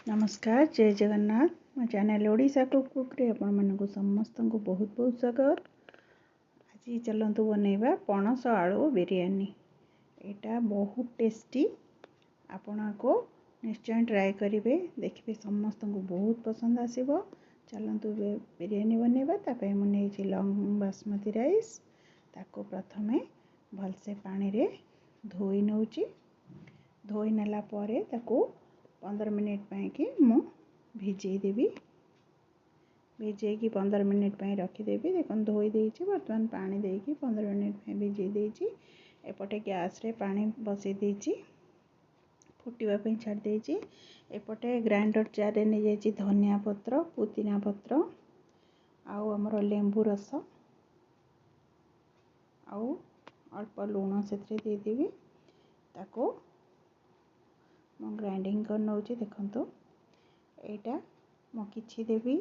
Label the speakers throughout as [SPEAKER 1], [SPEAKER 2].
[SPEAKER 1] नमस्कार जय जगन्नाथ मो चैनल ओडिशा कुक रे आपण मानक समस्त को बहुत बहुत स्वागत। आज चलतु बनैबा पणस आलू बिरयानी। एटा बहुत टेस्टी, आपण को निश्चय ट्राए करेंगे, देखिए समस्त को बहुत पसंद आसीबो। चलतु बिरयानी बनैबा। तापे मु नेछि लॉन्ग बासमती राइस, ताको प्रथमे भलसे पानी रे धोई नउची। धोई नेला परे ताको 15 मिनिट पाई कि मु भिजई देवी। भिजई कि 15 मिनिट पाई रखीदेवी। देखो धोई देइछि, बर्तमान पानी देकी 15 मिनिट पाई भिजई देइछि। एपटे गैस रे पानी बसई देइछि, फुटिबा पे छाड़ देइछि। एपटे ग्राइंडर जार रे नै जाइछि धनिया पत्र, पुदीना पत्र, आउ हमर लेंबू रस, आउ अल्प लूण सेतरे दे देवी। ताको मु ग्राइंडिंग कर नउछि। देखंतु एटा मु किछि देवी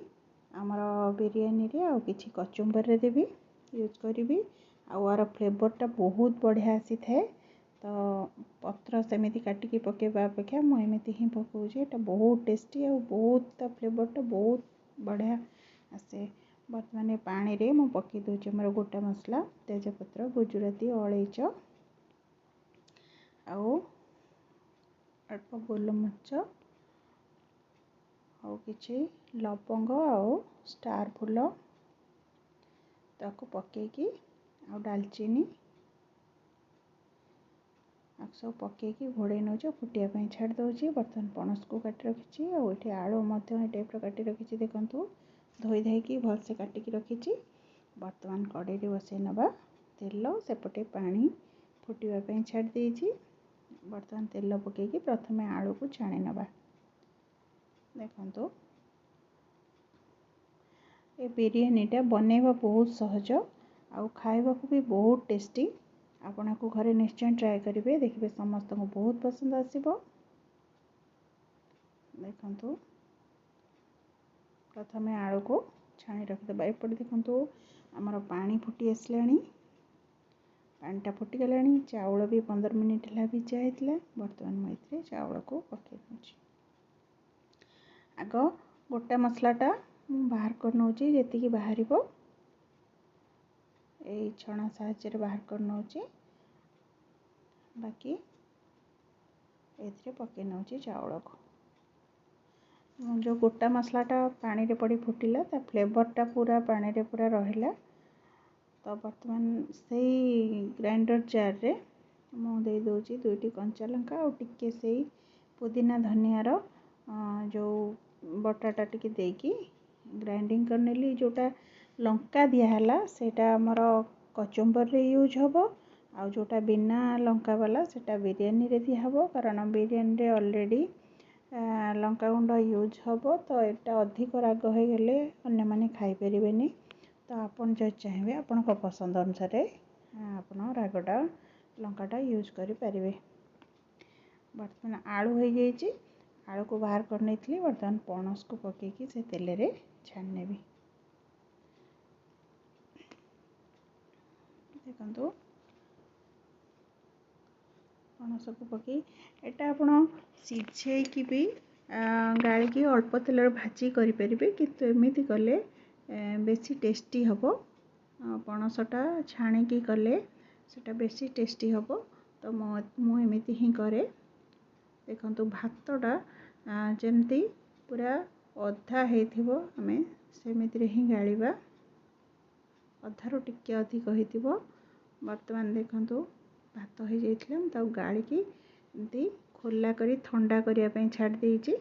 [SPEAKER 1] हमर बिरयानी रे, आ किछि कचुंबर रे देवी यूज करिवि। आर फ्लेवर टा बहुत बढ़िया आसी थाए। तो पत्र सेमिति काटिकी पकेबा अपेक्षा मु एमिति ही पकाउछि। एटा बहुत टेस्टी और बहुत ता फ्लेवर टा बहुत बढ़िया आसे। वर्तमान पानी रे मु पके दोछि हमर गोटा मसला, तेजपत्र, गुजराती, अलैच, आउ अल्प गोलमरीच, आउ किछि लवंग आउ स्टार फूल, ताको पकेकी आउ दालचीनी सब पकेकी घोड़े नौचे फुटिया ପାଇଁ छाड़ दोछि। बर्तमान पणस को काटी रखिछि, और एठी आलू मध्य ए टाइप रो काटी रखिछि। देखंतु धोई धाइकी भलसे काटिकी रखिछि। बर्तमान कड़ाई रे बसै नबा तेल, सेपटे पानी फुटिबा ପାଇଁ छाड़ देइछि। बर्तमान तेल पकेकी प्रथमे आलू को छाणी नबा। देखंतु ए बिरयानीटा बनैबा बहुत सहज, आउ खाइबा को भी बहुत टेस्टी। आपण को घरे निश्चय ट्राए करेंगे, देखिए समस्त को बहुत पसंद आसीबो। देखंतु प्रथमे आलू को छाणी रखिदेबा। एपटे देखंतु हमर पानी फुटी आसलानी, पानीटा फुटी गलानी। चाउल भी 15 मिनिट ला भिजा हेतला। बर्तमान मु एथरे चाउल को पके दोछि। आग गोटा मसलाटा मु बाहर कर नउछि, जेति कि बाहरिबो ए छणा साहाय्य रे बाहर कर नउछि। बाकी एथरे पके नउछि चाउल को। जो गोटा मसलाटा पानी रे पड़ी फुटिला, ता फ्लेवरटा पूरा पानी रे पूरा रहिला। तो वर्तमान सेही ग्राइंडर जार रे मु दे दोछि 2टी कंचा लंका, और टिके सेही पुदीना धनिया रो जो बटाटा टिके देकी ग्राइंडिंग कर नेली। जोटा लंका दिया हला सेटा हमर कचुंबर रे यूज हबो, आ जोटा बिना लंका वाला सेटा बिरयानी रे दिया हबो। कारण बिरयानी रे ऑलरेडी लंका गुंड यूज हबो, तो एटा अधिक राग हो गले अन्य माने खाई परिबेनी। तो आपण जो चाहिए आपण को पसंद अनुसार आपण रागटा लंकाटा यूज करि परिबे। बर्तमान आलू हो जाइछि, आलू को बाहर कर नेथली। बर्तमान पणस को पकेकी से तेल रे छान नेबी। देखंतु पणस को पकई एटा आपण सिझे की भी गाड़ी की अल्प तेल भाजी करि परिबे, किंतु एमिति कले बेसी टेस्टी हबो। पणसटा छाणी की कले सेटा बेसी टेस्टी हबो। तो मु एमिति ही करे। देखंतु भातटा जेमती पूरा अधा हेथिबो, हमें सेमिति रे ही गाळीबा। अधारो टिके अधिक हेथिबो। वर्तमान देखंतु भात हो जाइथिला, ता गाळी की एमती खोला करी ठंडा करिया ପାଇଁ छाड़ देइछि।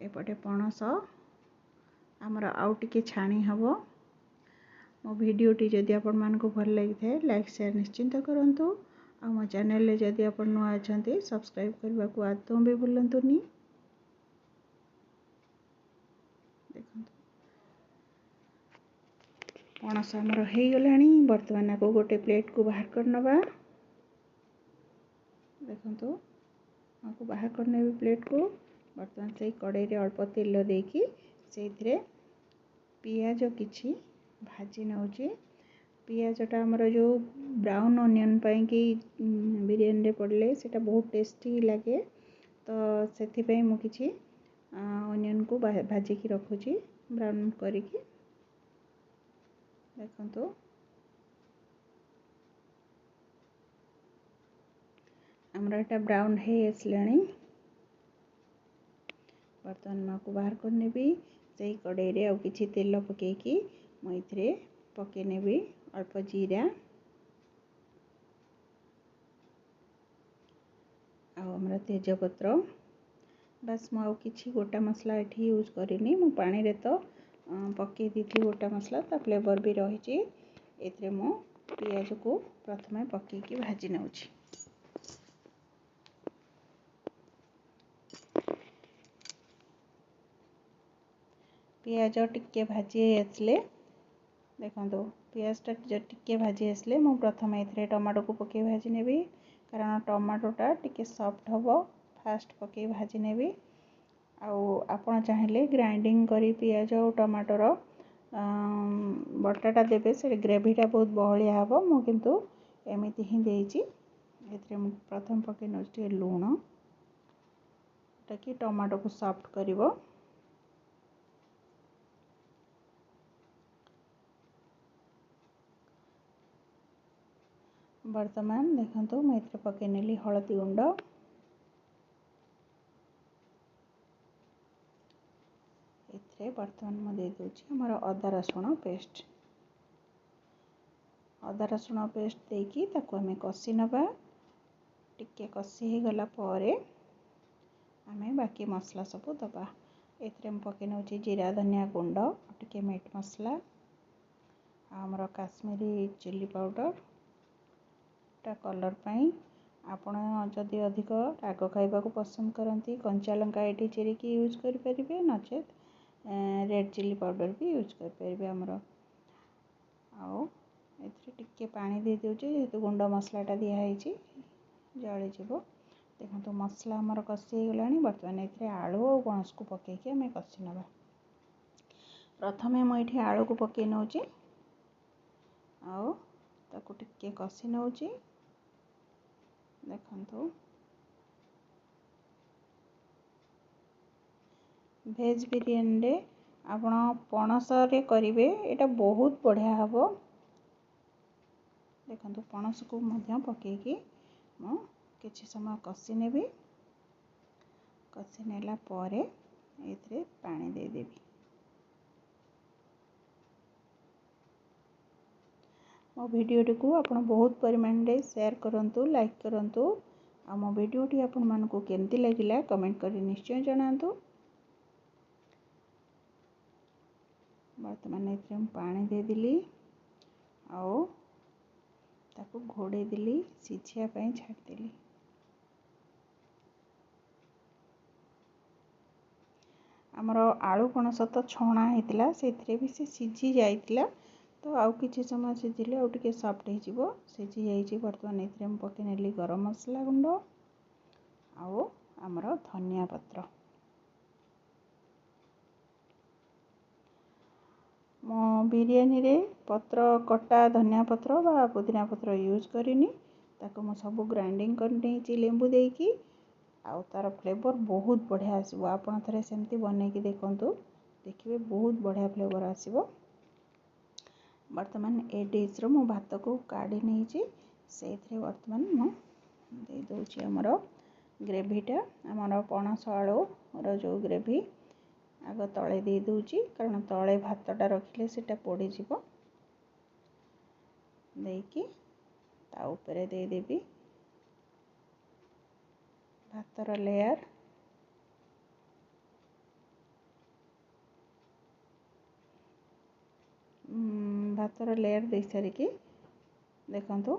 [SPEAKER 1] एपटे पणस हमर आउ टिके छाणी हबो। मो वीडियोटी जदि आपण मान को भल लागि थाए लाइक शेयर निश्चिंत करंतु। आ मो चैनल ले जदि आपण नुआ अछंती सब्सक्राइब करबा को आदौ भी भूलंतुनी। देखंतु पणस हमर हेई गलानी। वर्तमान को गोटे प्लेट को बाहर कर नबा। देखंतु आपको बाहर कर नेबी प्लेट को। वर्तमान से कड़ाई रे अल्प तेल देकी सेथिरे पियाज किछि भाजी नउछि। पियाजटा हमर जो ब्राउन ऑनियन पाई कि बिरयानी रे पड़ले सेटा बहुत टेस्टी लगे। तो से मुझे अनियन को भाजिकी रखुची ब्राउन करिकी देखो आमर एटा ब्राउन है आसलाणी। बर्तमान मैं बाहर करने से कड़े रे आउ किछि तेल पकेकी मुझे पकेनेबी अल्प जीरा आमर तेजपत्र बस मु किछि गोटा मसला एठी यूज करिनी मु पानी रे तो पके दी गोटा मसला ता फ्लेवर भी रही एथरे मु पियाज को प्रथमे पकेकी भाजी नउछि। पियाज टिके भाजी आसले देखो पियाजटा टिके भाजी आसले मु प्रथम एथरे टमाटो को पके भाजी नेबी कारण टमाटोटा टिके सॉफ्ट हबो फास्ट पके भाजी नेबी। आपण चाहेले ग्राइंडिंग करी पियाज और टमाटर बटाटा देबे से ग्रेवीटा बहुत बहलिया हबो मु किंतु एमिति ही देइची। एथरे मु प्रथम पके नोस्टी लूण ताकि टमाटो को सॉफ्ट करिवो। वर्तमान देखो मैं एथरे पके नेली हळदी गुंड एथरे वर्तमान मु दे दोछि हमर अदा रसुण पेस्ट। अदा रसुण पेस्ट देकी ताको हमें कसी नबा टिके कसी हे गला परे हमें बाकी मसला सब दबा। एथरे हम पके नउछि जीरा धनिया गुंड टिके मीट मसला हमर काश्मीरी चिल्ली पाउडर टा कलर पाई आपण जदि अधिक राग खाइबा को पसंद करती कंचा लंका एठी चिरिकी यूज करि परिबे नचेत रेड चिल्ली पाउडर भी यूज कर परिबे। हमर आउ एथरे टिके पानी दे देउछि जेतु गुंड मसलाटा दिया हैछि जळि जिवो। देखो मसला हमर कसी गलानी वर्तमान एथरे आलू और पणस को पकेकी हमें कसी नबा। प्रथमे मु एठी आलू को पके नउछि आउ ताको टिके कसी नउछि। देखो वेज बिरयानी रे आपण पणस रे करिवे एटा बहुत बढ़िया हबो। देखो पणस को मध्य पकेकी मु किछि समय कसी नेबी कसी नेला परे एथरे पानी दे देबी। मो वीडियो को आपण बहुत परिमाण रे शेयर करंतु लाइक करंतु आ मो वीडियो टी आपण मानको केमती लागिला कमेंट करी निश्चय जणांतु। वर्तमान एथरे हम पानी दे दिली आओ ताको घोड़े दिली सिझिया पई छाड़ दिली। हमर आलू पणस तो छणा हेतिला सेथरे भी से सिझी जाइतिला तो आउ किछि समय सिझिले आउ टिके सॉफ्ट हे जिवो सिझी जाइछि। वर्तमान एथरे हम पके नेली गरम मसला गुंड आउ हमर धनिया पत्र मो बिरयानी रे पत्र कटा धनिया पत्र बा पुदीना पत्र यूज करिनी ताको मो सब ग्राइंडिंग कर देछि लेंबू देकी आउ तार फ्लेवर बहुत बढ़िया आसीबो। आपण थरे सेमती बने की देखंतु देखिबे बहुत बढ़िया फ्लेवर आसीबो। वर्तमान ए डिश रो मो भात को काढी नेछि सेथरे वर्तमान मो दे दोछि हमर ग्रेवीटा हमर पणस आलू रो जो ग्रेवी आग तले दे दूची कारण तले भातटा रखिले सेटा पोड़ी जीवो देकी ता ऊपर दे देबी भातर लेयर भातर लेयर दे सारिकी देखंतु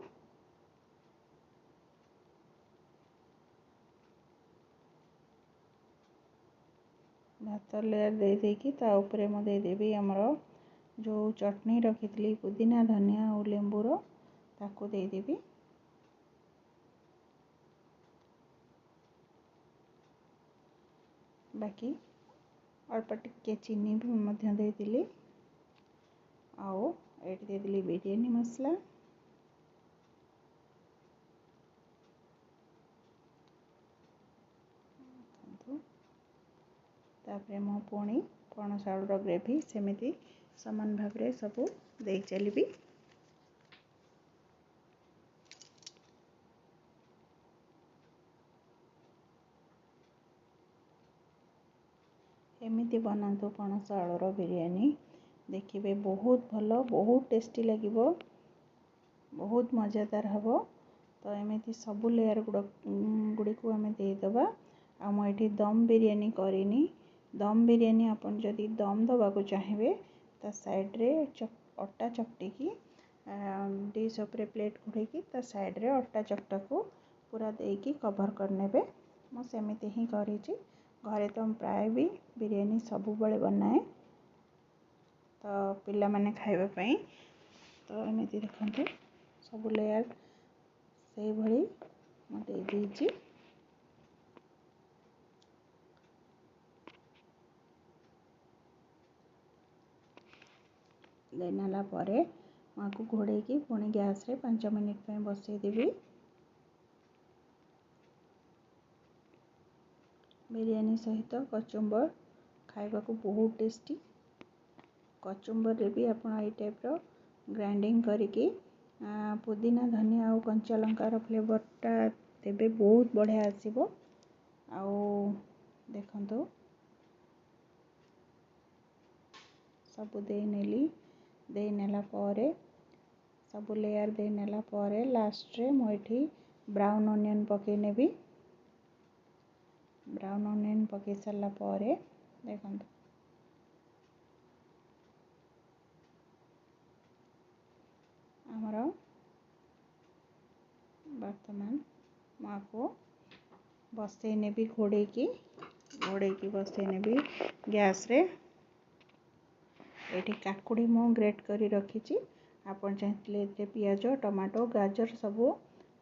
[SPEAKER 1] भात लेयर दे देकी ता ऊपर मु दे देबी हमर जो चटनी रखितली पुदीना धनिया और लेंबू रो ताको दे देबी। बाकी अल्प टिके चीनी भी मध्य दे दिली आओ एट दे दिली बिरयानी मसला देखंतु तापरे मो पुणी पणस आलूर ग्रेवी सेमिति समान भाव रे सबू दे चलिबी। एमिति बनातु पणस आलूर बिरयानी देखिए बहुत भल बहुत टेस्टी लगे बहुत मजादार हम। तो एमिति सबू लेयर गुड़ी को आम देदेबा। आ मुझे दम बिरयानी करनी दम बिरयानी आपन जदि दम दबा को चाहिए ता साइड रे अटा चकटिकी डिश उपरे प्लेट घोड़ेकी ता साइड रे अटा चकटा को पूरा देकी कवर करने। मु सेमिति ही करी घरे तो प्राय भी बिरयानी सबु बड़े बनाए तो पिला माने खाइबा पई। तो एमिति देखंतु सबु लेयर से भली म दे दीची। देनाला परे माको घोड़े की पुणी गैस रे 5 मिनिट पे बसई देबी। बिरयानी सहित कचुम्बर खाइबा को बहुत टेस्टी। कचुम्बर रे भी आप टाइप रो ग्राइंडिंग करके पुदीना धनिया और कंचा लंकार फ्लेवरटा देबे बहुत बढ़िया आसीबो। आउ देखंतु सबू दे नेली दे नेला परे सबू लेयर दे नेला परे लास्ट रे मो एठी ब्राउन ऑनियन पके नेबी। ब्राउन ऑनियन पके सारा परे देखंतु आमर वर्तमान माको बसई नेबी घोड़े की बसई नेबी गैस रे। एठी काकुड़ी मो ग्रेट करी रखी आपन चाहिए पियाज टमाटो गाजर सबू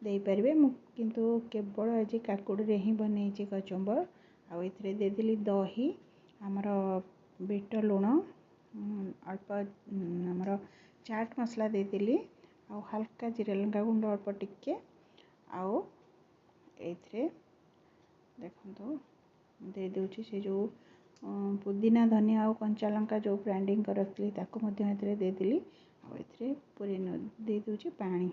[SPEAKER 1] दे पारे किंतु केवल आज काकुड़ी रे ही बनई कचुम्बर। आउ इथरे दे दिली दही आमर बीट लुण अल्प आमर चाट मसला दे दिली आउ हल्का जीरा लंका गुंड अल्प टिके आउ एथरे देखंतु दे दूची से जो पुदीना धनिया और कंचा लंका जो ग्राइंडिंग कर रखी ताको मध्य एथरे दे दिली। आउ एथरे पूरी दे दूची पानी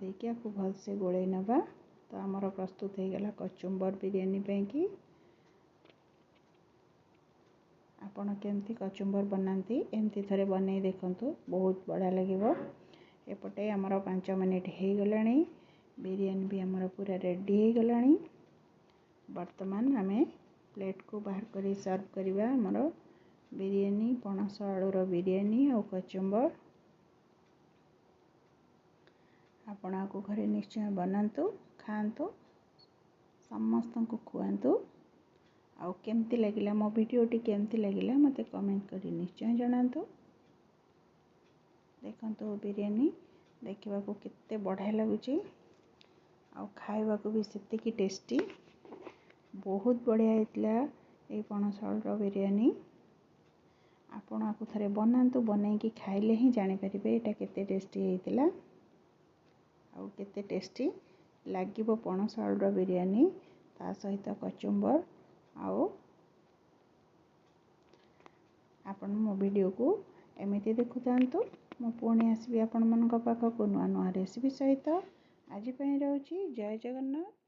[SPEAKER 1] देके आपको भल से गोले नबा। तो आमर प्रस्तुत हो गला कचुम्बर बिरयानी पैकी। आपण केमती कचुम्बर बनाती एमती थरे बने देखंतु बहुत बढ़िया लगे। एपटे आमर 5 मिनिट हो गलानी बिरयानी भी आमर पूरा रेडी हो गलानी। वर्तमान आमे प्लेट को बाहर करी सर्व करिबा आमर बिरयानी पणस आलूर बिरयानी और कचुम्बर। आपण आको घरे निश्चय बनातु खातु समस्त को खुआतु। आउ केमती लगिला मो वीडियोटी केमती लगिला मते कमेंट करी निश्चय जनातु। देखंतु बिरयानी देखिबा को कित्ते बढ़िया लगुची आउ खाइबा को भी सेतिकी टेस्टी बहुत बढ़िया हेतला ए पणस आलूर बिरयानी। आपण आको थरे बनातु बनई की खाइले ही जानि परिबे एटा केते टेस्टी हेतला आउ केते टेस्टी लागिबो पणस आलूर बिरयानी ता सहित कचुम्बर। आउ आपण मो वीडियो को एमिति देखु थांतु। मो पुणी आसबि आपण मनक पाखक नुआ नुआ रेसिपी सहित। आज पई रहउची जय जगन्नाथ।